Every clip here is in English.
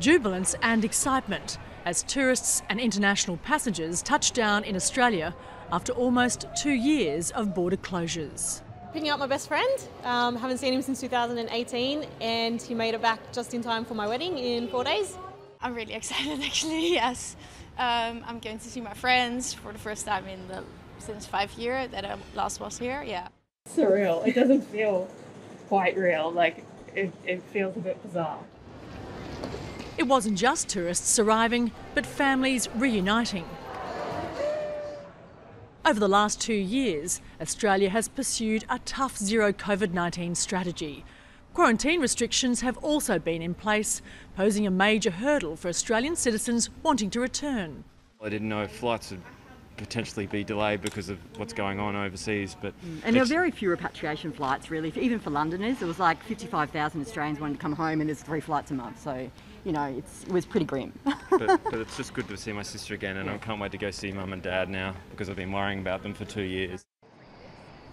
Jubilance and excitement as tourists and international passengers touch down in Australia after almost 2 years of border closures. Picking up my best friend, haven't seen him since 2018 and he made it back just in time for my wedding in 4 days. I'm really excited actually, yes. I'm going to see my friends for the first time since 5 years that I last was here, yeah. Surreal, it doesn't feel quite real, like it feels a bit bizarre. It wasn't just tourists arriving, but families reuniting. Over the last 2 years, Australia has pursued a tough zero COVID-19 strategy. Quarantine restrictions have also been in place, posing a major hurdle for Australian citizens wanting to return. I didn't know if flights would potentially be delayed because of what's going on overseas, but... And there were very few repatriation flights really, even for Londoners. There was like 55,000 Australians wanting to come home and there's 3 flights a month, so, you know, it was pretty grim. but it's just good to see my sister again, and I can't wait to go see Mum and Dad now because I've been worrying about them for 2 years.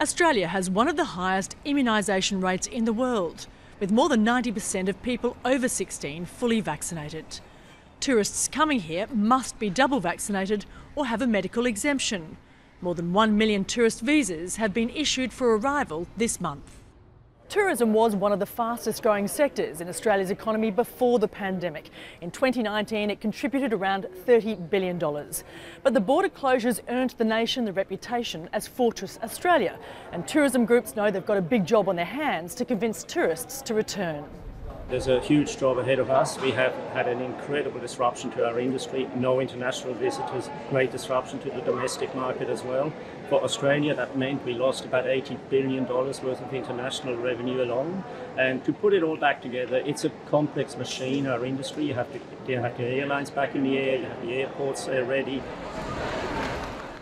Australia has one of the highest immunisation rates in the world, with more than 90% of people over 16 fully vaccinated. Tourists coming here must be double vaccinated or have a medical exemption. More than 1 million tourist visas have been issued for arrival this month. Tourism was one of the fastest growing sectors in Australia's economy before the pandemic. In 2019, it contributed around $30 billion. But the border closures earned the nation the reputation as Fortress Australia, and tourism groups know they've got a big job on their hands to convince tourists to return. There's a huge job ahead of us. We have had an incredible disruption to our industry, no international visitors, great disruption to the domestic market as well. For Australia, that meant we lost about $80 billion worth of international revenue alone. And to put it all back together, it's a complex machine, our industry. You have the airlines back in the air, you have the airports ready.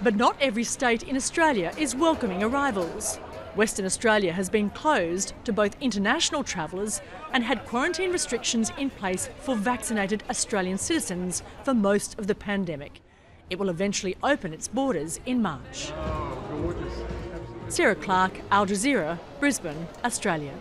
But not every state in Australia is welcoming arrivals. Western Australia has been closed to both international travellers and had quarantine restrictions in place for vaccinated Australian citizens for most of the pandemic. It will eventually open its borders in March. Clarke, Jazeera, Brisbane, Australia.